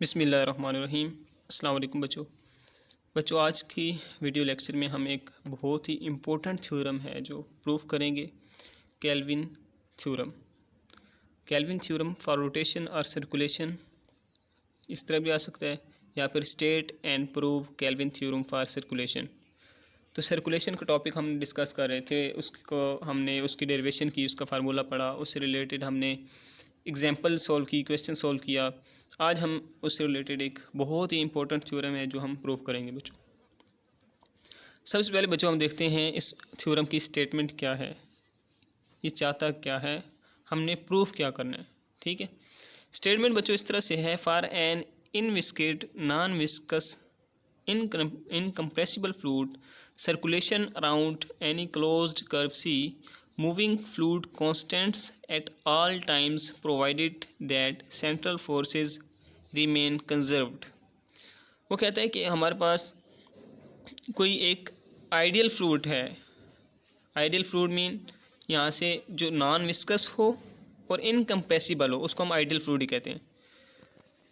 बिस्मिल्लाहिर्रहमानिर्रहीम। अस्सलाम वालेकुम बच्चों आज की वीडियो लेक्चर में हम एक बहुत ही इम्पोर्टेंट थ्योरम है जो प्रूफ करेंगे। Kelvin theorem. Kelvin theorem for rotation और सर्कुलेशन इस तरह भी आ सकता है, या फिर state and prove kelvin theorem for circulation. तो सर्कुलेशन का टॉपिक हम डिस्कस कर रहे थे, उसको हमने उसकी डेरिवेशन की, उसका फार्मूला पढ़ा, उससे रिलेटेड हमने एग्जाम्पल सॉल्व की, क्वेश्चन सॉल्व किया। आज हम उससे रिलेटेड एक बहुत ही इंपॉर्टेंट थ्योरम है जो हम प्रूव करेंगे बच्चों। सबसे पहले बच्चों हम देखते हैं इस थ्योरम की स्टेटमेंट क्या है, ये चाहता क्या है, हमने प्रूफ क्या करना है। ठीक है, स्टेटमेंट बच्चों इस तरह से है, for an inviscid non viscous incompressible fluid circulation around any closed curve C, moving fluid constants at all times provided that central forces remain conserved। वो कहता है कि हमारे पास कोई एक आइडियल फ्लूइड है। आइडियल फ्लूइड मीन यहाँ से जो नॉन विस्कस हो और इनकम्प्रेसिबल हो, उसको हम आइडियल फ्लूइड ही कहते हैं,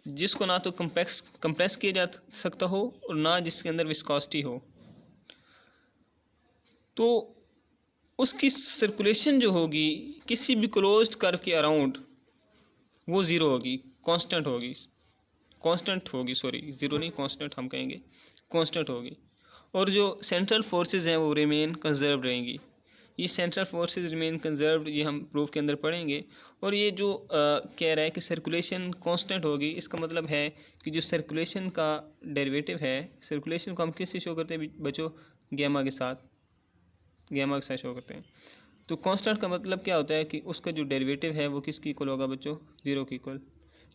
जिसको ना तो कंप्रेस किया जा सकता हो और ना जिसके अंदर विस्कोसिटी हो। तो उसकी सर्कुलेशन जो होगी किसी भी क्लोज्ड कर्व के अराउंड वो ज़ीरो होगी, कांस्टेंट होगी, सॉरी ज़ीरो नहीं, कांस्टेंट हम कहेंगे, कांस्टेंट होगी। और जो सेंट्रल फोर्सेस हैं वो रिमेन कंजर्व रहेंगी। ये सेंट्रल फोर्सेस रिमेन कंजर्व्ड, ये हम प्रूफ के अंदर पढ़ेंगे। और ये जो कह रहा है कि सर्कुलेशन कांस्टेंट होगी, इसका मतलब है कि जो सर्कुलेशन का डेरिवेटिव है, सर्कुलेशन को हम किससे शो करते हैं बच्चों, गैमा के साथ शो करते हैं। तो कांस्टेंट का मतलब क्या होता है कि उसका जो डेरिवेटिव है वो किसकी इक्वल होगा बच्चों, ज़ीरो की इक्वल,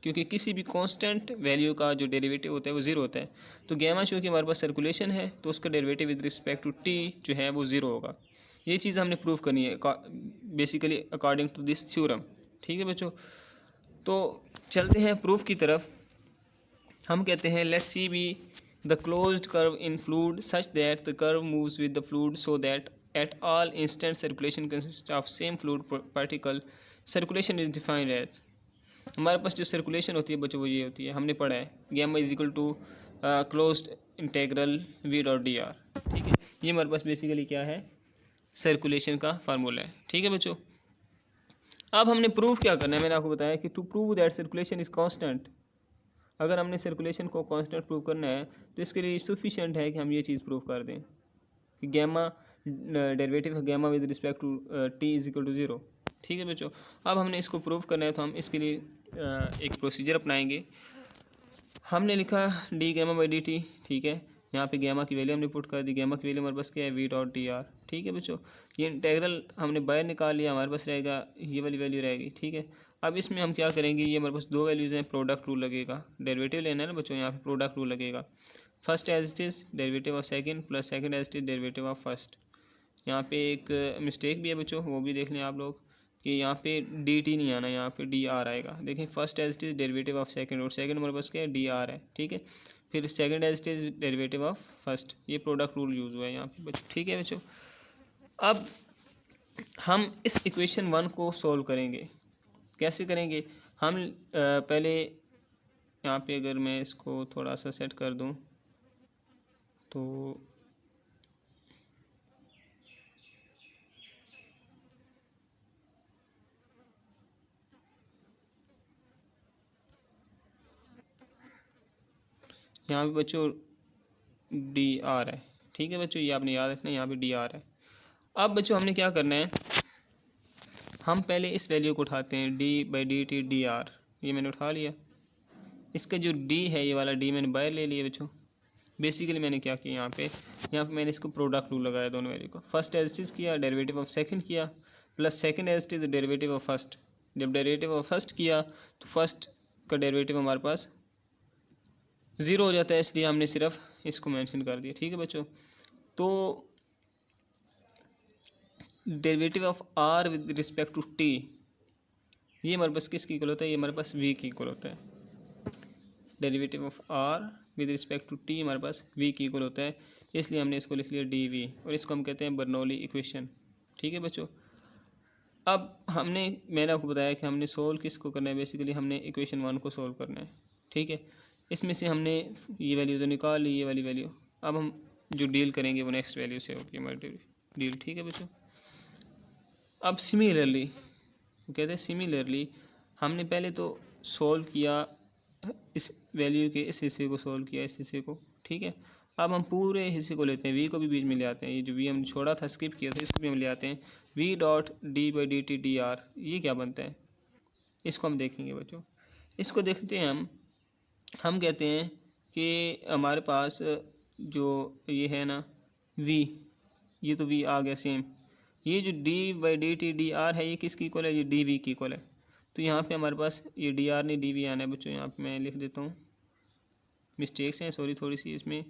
क्योंकि किसी भी कांस्टेंट वैल्यू का जो डेरिवेटिव होता है वो ज़ीरो होता है। तो गैमा चूँकि हमारे पास सर्कुलेशन है तो उसका derivative with respect to T जो है वो ज़ीरो होगा। ये चीज़ हमने प्रूव करनी है basically according to this theorem. ठीक है बच्चों, तो चलते हैं प्रूफ की तरफ। हम कहते हैं let's C be the closed curve in fluid such that the curve moves with the fluid so that at all instant circulation consists of same fluid particle। circulation is defined as, हमारे पास जो circulation होती है बच्चों वो ये होती है, हमने पढ़ा है gamma is equal to closed integral V dot D R. ठीक है, ये हमारे पास बेसिकली क्या है, सर्कुलेशन का फार्मूला है। ठीक है बच्चों, अब हमने प्रूफ क्या करना है, मैंने आपको बताया कि to prove that circulation is constant. अगर हमने सर्कुलेशन को कांस्टेंट प्रूव करना है तो इसके लिए सफिशिएंट है कि हम ये चीज़ प्रूव कर दें कि गैमा डेरिवेटिव है gamma with respect to T is equal to zero. ठीक है बच्चों, अब हमने इसको प्रूव करना है तो हम इसके लिए एक प्रोसीजर अपनाएंगे। हमने लिखा D gamma by D T. ठीक है, यहाँ पे गैमा की वैल्यू हमने पुट कर दी, गैमा की वैल्यू हमारे पास क्या है, वी डॉट डी आर। ठीक है बच्चों, ये इंटेग्रल हमने बाहर निकाल लिया, हमारे पास रहेगा ये वाली वैल्यू रहेगी। ठीक है, अब इसमें हम क्या करेंगे, ये हमारे पास दो वैल्यूज़ हैं, प्रोडक्ट रूल लगेगा, डेरिवेटिव लेना है ना बच्चों, यहाँ पे प्रोडक्ट रूल लगेगा। First as it is derivative of second plus second as it is derivative of first. यहाँ पे एक मिस्टेक भी है बच्चों, वो भी देख लें आप लोग कि यहाँ पे डी टी नहीं आना, यहाँ पे डी आर आएगा। देखें first as it is derivative of second, और सेकंड हमारे पास क्या है, डी आर है। ठीक है, फिर second as it is derivative of first, ये प्रोडक्ट रूल यूज़ हुआ है यहाँ पे बच्चों। ठीक है बच्चों, अब हम इस इक्वेशन वन को सोल्व करेंगे। कैसे करेंगे, हम पहले यहाँ पे अगर मैं इसको थोड़ा सा सेट कर दूँ तो यहाँ पे बच्चों डी आर है। ठीक है बच्चों, ये आपने याद रखना है, यहाँ पे डी आर है। अब बच्चों हमने क्या करना है, हम पहले इस वैल्यू को उठाते हैं, D by D T D R, ये मैंने उठा लिया। इसका जो डी है ये वाला डी मैंने बाहर ले लिया बच्चों। बेसिकली मैंने क्या किया, यहाँ पे मैंने इसको प्रोडक्ट रूल लगाया दोनों वैल्यू को। फर्स्ट एज इट इज़ किया, डेरिवेटिव ऑफ सेकंड किया, plus second as it is derivative of first. जब डेरिवेटिव ऑफ फर्स्ट किया तो फर्स्ट का डेरिवेटिव हमारे पास ज़ीरो हो जाता है, इसलिए हमने सिर्फ इसको मेंशन कर दिया। ठीक है बच्चों, तो derivative of R with respect to T, ये हमारे पास किसकी इक्वल होता है, ये हमारे पास वी की इक्वल होता है। Derivative of R with respect to T हमारे पास वी की इक्वल होता है, इसलिए हमने इसको लिख लिया डी वी, और इसको हम कहते हैं बर्नौली इक्वेशन। ठीक है बच्चों, अब मैंने आपको बताया कि हमने सोल्व किसको करना है, बेसिकली हमने इक्वेशन वन को सोल्व करना है। ठीक है, इसमें से हमने ये वैल्यू तो निकाल ली, ये वाली वैल्यू। अब हम जो डील करेंगे वो नेक्स्ट वैल्यू से होगी हमारी डील, ठीक है बच्चों। अब सिमिलरली कहते हैं, सिमिलरली हमने पहले तो सॉल्व किया इस वैल्यू के इस हिस्से को, सॉल्व किया इस हिस्से को, ठीक है। अब हम पूरे हिस्से को लेते हैं, वी को भी बीच में ले आते हैं, ये जो वी हमने छोड़ा था, स्किप किया था, इसको भी हम ले आते हैं। We dot D by D T D R, ये क्या बनता है, इसको हम देखेंगे बच्चों। इसको देखते हैं हम कहते हैं कि हमारे पास जो ये है ना वी, ये तो वी आ गया सेम, ये जो D by D T D R है ये किसकी इक्वल है, ये डी वी की इक्वल है। तो यहाँ पे हमारे पास ये डी आर नहीं डी वी आना है बच्चों। यहाँ पे मैं लिख देता हूँ, मिस्टेक्स हैं सॉरी थोड़ी सी इसमें,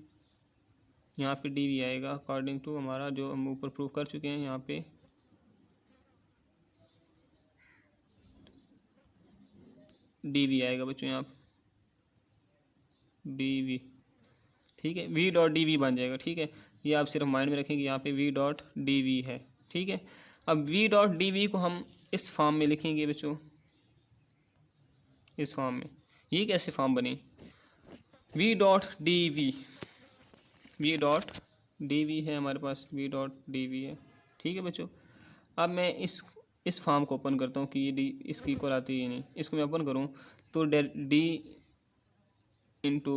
यहाँ पे डी वी आएगा अकॉर्डिंग टू हमारा जो हम ऊपर प्रूव कर चुके हैं। यहाँ पे डी वी आएगा बच्चों, यहाँ पे डी वी, ठीक है, वी डॉट डी वी बन जाएगा, ठीक है। ये आप सिर्फ माइंड में रखेंगे, यहाँ पे वी डॉट डी वी है, ठीक है। अब वी डॉट डी वी को हम इस फॉर्म में लिखेंगे बच्चों, इस फॉर्म में। ये कैसे फॉर्म बनी, V dot D V, V dot D V है हमारे पास, वी डॉट डी वी है, ठीक है बच्चों। अब मैं इस फॉर्म को ओपन करता हूँ कि ये डी इसकी इक्वल आती है नहीं, इसको मैं ओपन करूँ तो D into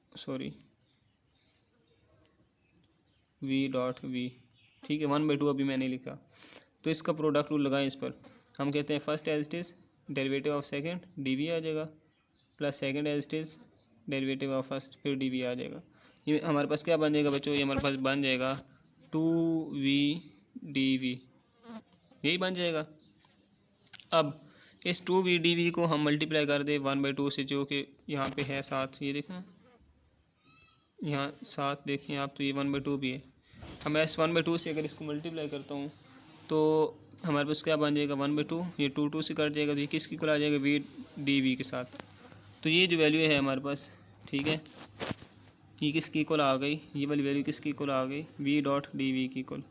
sorry V dot V, ठीक है, 1/2 अभी मैंने लिखा। तो इसका प्रोडक्ट रूल लगाएं इस पर। हम कहते हैं first as it is derivative of second D V आ जाएगा, plus second as it is derivative of first, फिर डी वी आ जाएगा। ये हमारे पास क्या बन जाएगा बच्चों, ये हमारे पास बन जाएगा 2v डी वी, यही बन जाएगा। अब इस 2v डी वी को हम मल्टीप्लाई कर दे 1/2 से, जो कि यहाँ पे है 7, ये देखें यहाँ 7 देखें आप, तो ये 1/2 भी है। अब मैं इस 1/2 से अगर इसको मल्टीप्लाई करता हूँ तो हमारे पास क्या बन जाएगा 1/2, ये 2 से कट जाएगा, तो ये किसकी इक्वल आ जाएगा, वी डी वी के साथ। तो ये जो वैल्यू है हमारे पास, ठीक है, ये किसकी इक्वल आ गई, ये वाली वैल्यू किसकी इक्वल आ गई, वी डॉट डी वी की इक्वल।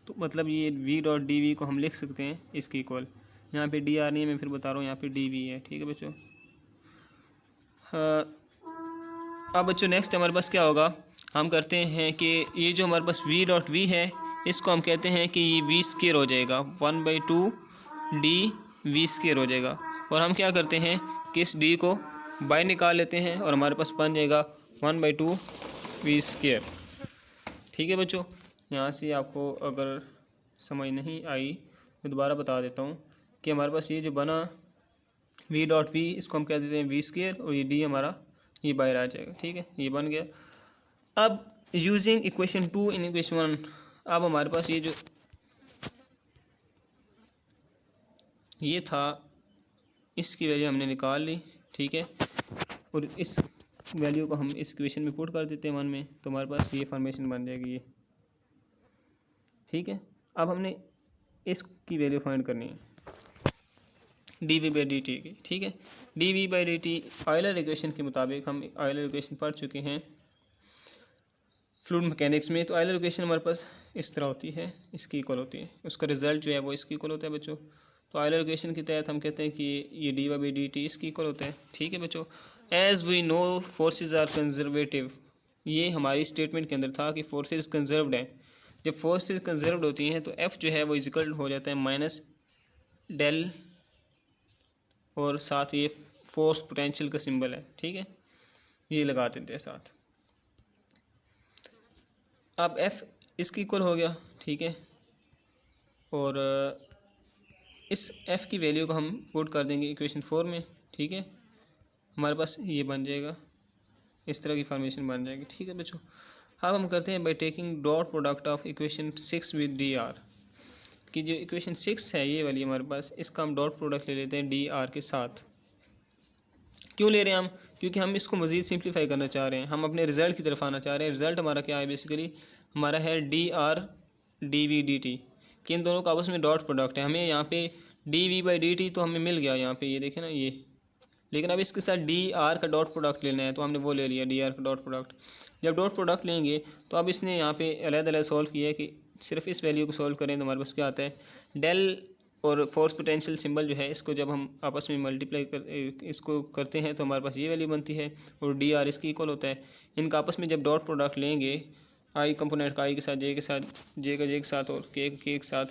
तो मतलब ये वी डॉट डी वी को हम लिख सकते हैं इसकी इक्वल। यहाँ पे डी आर नहीं है, मैं फिर बता रहा हूँ, यहाँ पे डी वी है, ठीक है बच्चों। अब बच्चों नेक्स्ट हमारे पास क्या होगा, हम करते हैं कि ये जो हमारे पास वी डॉट वी है, इसको हम कहते हैं कि ये वी स्केयर हो जाएगा, 1/2 डी वी स्केयर हो जाएगा। और हम क्या करते हैं कि इस डी को बाय निकाल लेते हैं और हमारे पास बन जाएगा 1/2 वी स्केयर, ठीक है बच्चों। यहाँ से आपको अगर समझ नहीं आई मैं दोबारा बता देता हूँ कि हमारे पास ये जो बना वी डॉट वी, इसको हम कह देते हैं वी स्केयर, और ये डी हमारा ये बाहर आ जाएगा, ठीक है, ये बन गया। अब यूजिंग इक्वेशन 2 इन इक्वेशन 1, अब हमारे पास ये जो ये था इसकी वैल्यू हमने निकाल ली, ठीक है, और इस वैल्यू को हम इस इक्वेशन में पुट कर देते हैं 1 में, तो हमारे पास ये फॉर्मेशन बन जाएगी ये, ठीक है। अब हमने इसकी वैल्यू फाइंड करनी है D V by D T की, ठीक है। D V by D T Euler equation के मुताबिक, हम ऑयलर इक्वेशन पढ़ चुके हैं फ्लूइड मैकेनिक्स में। तो ऑयलर इक्वेशन हमारे पास इस तरह होती है, इसकी इक्वल होती है, उसका रिजल्ट जो है वो इसकी इक्वल होता है बच्चों। तो ऑयलर इक्वेशन के तहत हम कहते हैं कि ये D Y by D T इसकी इक्वल होता है, ठीक है बच्चों। As we know forces are conservative, ये हमारी स्टेटमेंट के अंदर था कि फोर्सेज कंजर्व्ड हैं। जब फोर्सेज कंजर्व्ड होती हैं तो एफ जो है वो इक्वल हो जाता है माइनस डेल, और साथ ये फोर्स पोटेंशियल का सिंबल है, ठीक है, ये लगा देते हैं साथ। अब एफ इसकी इक्वल हो गया, ठीक है, और इस एफ की वैल्यू को हम पुट कर देंगे इक्वेशन 4 में, ठीक है, हमारे पास ये बन जाएगा, इस तरह की फॉर्मेशन बन जाएगी, ठीक है बच्चों। अब हम करते हैं by taking dot product of equation 6 with D R, कि जो इक्वेशन 6 है ये वाली हमारे पास, इसका हम डॉट प्रोडक्ट ले लेते हैं डी आर के साथ। क्यों ले रहे हैं हम, क्योंकि हम इसको मज़ीद सिंप्लीफाई करना चाह रहे हैं, हम अपने रिज़ल्ट की तरफ आना चाह रहे हैं। रिज़ल्ट हमारा क्या है, बेसिकली हमारा है D R D V D T, कि इन दोनों का आपस में डॉट प्रोडक्ट है। हमें यहाँ पे D V by D T तो हमें मिल गया यहाँ पे, ये देखें ना ये, लेकिन अब इसके साथ डी आर का डॉट प्रोडक्ट लेना है, तो हमने वो ले लिया डी आर का डॉट प्रोडक्ट। जब डॉट प्रोडक्ट लेंगे तो अब इसने यहाँ पे अलग अलग सॉल्व किया है कि सिर्फ इस वैल्यू को सॉल्व करें तो हमारे पास क्या आता है, डेल और फोर्स पोटेंशियल सिंबल जो है इसको जब हम आपस में मल्टीप्लाई इसको करते हैं तो हमारे पास ये वैल्यू बनती है और डी आर इसकी इक्वल होता है। इनका आपस में जब डॉट प्रोडक्ट लेंगे आई कंपोनेंट का आई के साथ, जे के साथ, जे का जे के साथ और के के साथ,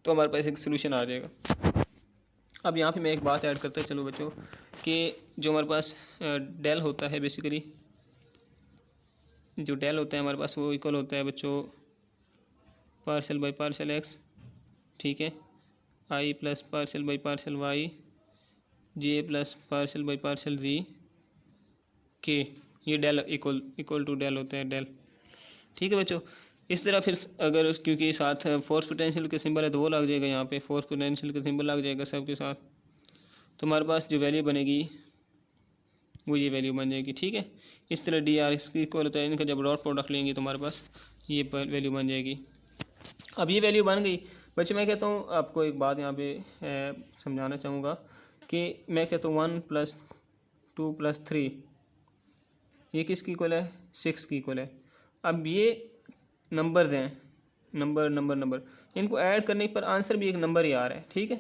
तो हमारे पास एक सोल्यूशन आ जाएगा। अब यहाँ पे मैं एक बात ऐड करता चलो बच्चों कि जो हमारे पास डेल होता है, बेसिकली जो डेल होता है हमारे पास वो इक्वल होता है बच्चों पार्शियल बाई पार्शियल एक्स, ठीक है, i plus partial by partial y, j plus partial by partial z k, ये डेल इक्वल टू डेल होता है डेल, ठीक है बच्चों। इस तरह फिर अगर क्योंकि साथ फोर्स पोटेंशियल के सिंबल है तो वो लग जाएगा, यहाँ पे फोर्स पोटेंशियल का सिंबल लग जाएगा सब के साथ, तो हमारे पास जो वैल्यू बनेगी वो ये वैल्यू बन जाएगी, ठीक है। इस तरह डी आर इसकी इक्वल होता है, इनका जब डॉट प्रोडक्ट लेंगे तो हमारे पास ये वैल्यू बन जाएगी। अब ये वैल्यू बन गई बच्चे, मैं कहता हूँ आपको एक बात यहाँ पे समझाना चाहूँगा कि मैं कहता हूँ 1 + 2 + 3 ये किसकी इक्वल है, 6 की इक्वल है। अब ये नंबर दें, नंबर इनको ऐड करने पर आंसर भी एक नंबर ही आ रहा है, ठीक है।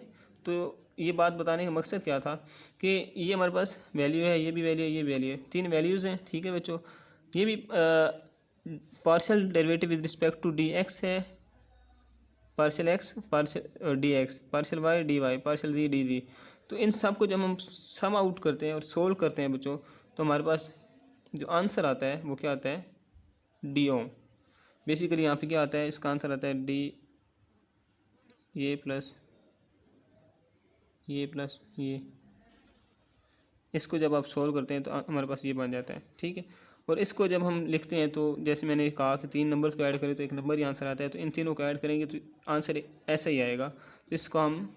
तो ये बात बताने का मकसद क्या था कि ये हमारे पास वैल्यू है, ये भी वैल्यू है, ये वैल्यू है, 3 वैल्यूज़ हैं, ठीक है बच्चों। ये भी partial derivative with respect to d x है, partial x partial d x, partial y d y, partial z d z. तो इन सब को जब हम सम आउट करते हैं और सोल्व करते हैं बच्चों, तो हमारे पास जो आंसर आता है वो क्या आता है, डी ओम। बेसिकली यहाँ पे क्या आता है, इसका आंसर आता है डी ये प्लस ये। इसको जब आप सोल्व करते हैं तो हमारे पास ये बन जाता है, ठीक है। और इसको जब हम लिखते हैं तो जैसे मैंने कहा कि 3 नंबर्स को ऐड करें तो एक नंबर ही आंसर आता है, तो इन तीनों को ऐड करेंगे तो आंसर ऐसा ही आएगा। तो इसको हम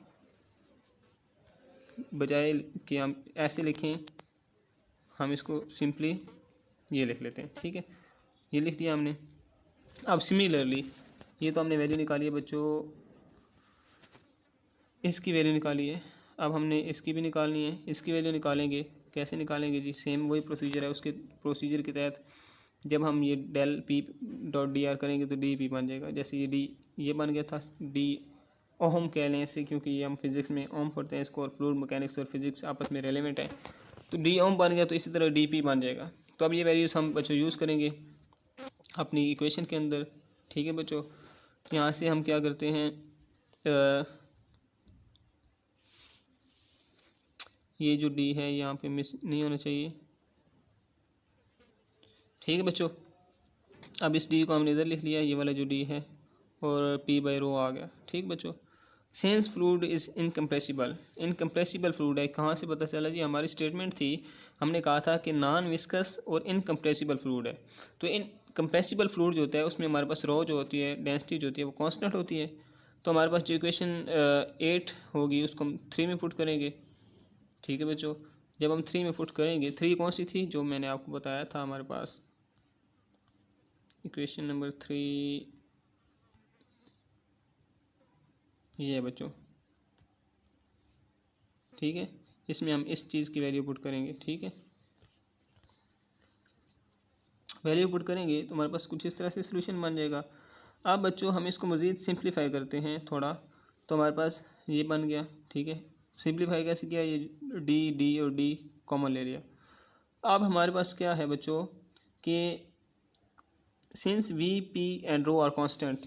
बजाय कि हम ऐसे लिखें, हम इसको सिंपली ये लिख लेते हैं, ठीक है, ये लिख दिया हमने। अब सिमिलरली ये तो हमने वैल्यू निकाली है बच्चों, इसकी वैल्यू निकाली है, अब हमने इसकी भी निकालनी है, इसकी वैल्यू निकालेंगे। कैसे निकालेंगे जी, सेम वही प्रोसीजर है, उसके प्रोसीजर के तहत जब हम ये del P dot D R करेंगे तो डी पी बन जाएगा। जैसे ये डी ये बन गया था, डी ओम कह लें इसे, क्योंकि ये हम फिज़िक्स में ओम पढ़ते हैं इसको, और फ्लूइड मैकेनिक्स और फिज़िक्स आपस में रेलेवेंट है, तो डी ओम बन गया, तो इसी तरह डी पी बन जाएगा। तो अब ये वैल्यूज़ हम बच्चों यूज़ करेंगे अपनी इक्वेशन के अंदर, ठीक है बच्चों। यहाँ से हम क्या करते हैं, ये जो डी है यहाँ पे मिस नहीं होना चाहिए, ठीक है बच्चों। अब इस डी को हमने इधर लिख लिया, ये वाला जो डी है, और पी बाई रो आ गया, ठीक बच्चों। Sense fluid is incompressible fluid है, कहाँ से पता चला जी, हमारी स्टेटमेंट थी, हमने कहा था कि नॉन विस्कस और इनकम्प्रेसिबल फ्लूइड है। तो इनकम्प्रेसिबल फ्लूइड जो होता है उसमें हमारे पास रो जो होती है, डेंसिटी जो होती है वो कांस्टेंट होती है। तो हमारे पास जो इक्वेशन 8 होगी उसको हम 3 में पुट करेंगे, ठीक है बच्चों। जब हम 3 में पुट करेंगे, 3 कौन सी थी, जो मैंने आपको बताया था हमारे पास इक्वेशन नंबर 3 ये है बच्चों, ठीक है। इसमें हम इस चीज़ की वैल्यू पुट करेंगे, ठीक है। वैल्यू पुट करेंगे तो हमारे पास कुछ इस तरह से सोल्यूशन बन जाएगा। अब बच्चों हम इसको मज़ीद सिंप्लीफाई करते हैं थोड़ा, तो हमारे पास ये बन गया, ठीक है। सिंप्लीफाई कैसे किया, ये डी डी और डी कॉमन ले लिया। अब हमारे पास क्या है बच्चों कि since V P and rho are constant,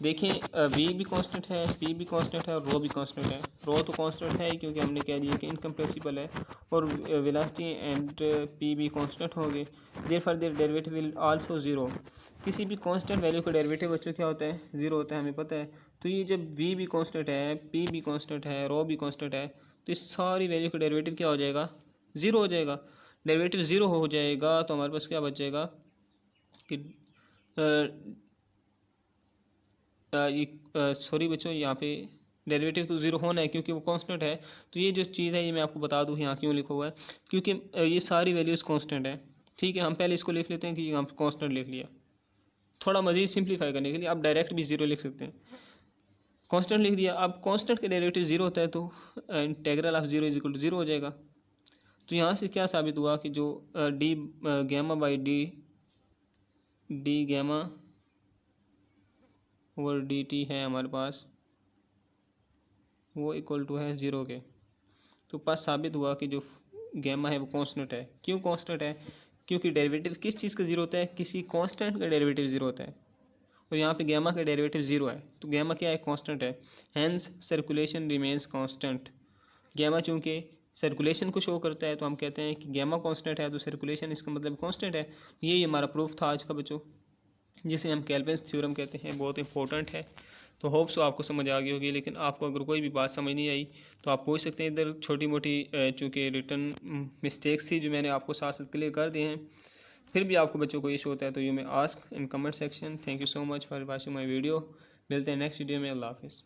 देखें वी भी कांस्टेंट है, पी भी कांस्टेंट है और रो भी कांस्टेंट है। रो तो कांस्टेंट है क्योंकि हमने कह दिया कि इनकम्प्रेसिबल है, और वेलोसिटी एंड पी भी कांस्टेंट हो गए, therefore their derivative will also zero. किसी भी कांस्टेंट वैल्यू का डेरिवेटिव बच्चों क्या होता है, ज़ीरो होता है, हमें पता है। तो ये जब वी भी कांस्टेंट है, पी भी कांस्टेंट है, रो भी कांस्टेंट है, तो इस सारी वैल्यू का डेरिवेटिव क्या हो जाएगा, ज़ीरो हो जाएगा। डेरिवेटिव ज़ीरो हो जाएगा तो हमारे पास क्या बच जाएगा कि सॉरी बच्चों, यहाँ पे डेरिवेटिव तो ज़ीरो होना है क्योंकि वो कांस्टेंट है। तो ये जो चीज़ है ये मैं आपको बता दूँ यहाँ क्यों लिखा हुआ है, क्योंकि ये सारी वैल्यूज़ कांस्टेंट है, ठीक है। हम पहले इसको लिख लेते हैं कि यहाँ पे कांस्टेंट लिख लिया, थोड़ा मज़ीद सिंप्लीफाई करने के लिए आप डायरेक्ट भी ज़ीरो लिख सकते हैं, कांस्टेंट लिख दिया। अब कांस्टेंट का डेरिवेटिव ज़ीरो होता है तो integral of zero is equal to zero हो जाएगा। तो यहाँ से क्या साबित हुआ कि जो D gamma by D gamma और डी टी है हमारे पास, वो इक्वल टू है 0 के। तो पास साबित हुआ कि जो गैमा है वो कांस्टेंट है। क्यों कांस्टेंट है? क्योंकि डेरिवेटिव किस चीज़ का 0 होता है? किसी कांस्टेंट का डेरिवेटिव 0 होता है, और यहाँ पे गैमा का डेरिवेटिव 0 है, तो गैमा क्या है? कांस्टेंट है। Hence circulation remains constant. Gamma चूँकि सर्कुलेशन को शो करता है तो हम कहते हैं कि गैमा कांस्टेंट है, तो सर्कुलेशन इसका मतलब कांस्टेंट है। तो यही हमारा प्रूफ था आज का बच्चों, जिसे हम केल्विन्स थ्योरम कहते हैं। बहुत इंपॉर्टेंट है। तो होप सो आपको समझ आ गई होगी। लेकिन आपको अगर कोई भी बात समझ नहीं आई तो आप पूछ सकते हैं। इधर छोटी मोटी चूँकि रिटर्न मिस्टेक्स थी जो मैंने आपको साथ साथ क्लियर कर दिए हैं। फिर भी आपको बच्चों को इशू होता है तो you may ask in comment section. Thank you so much for watching my video. मिलते हैं नेक्स्ट वीडियो में। अल्लाह हाफिज़।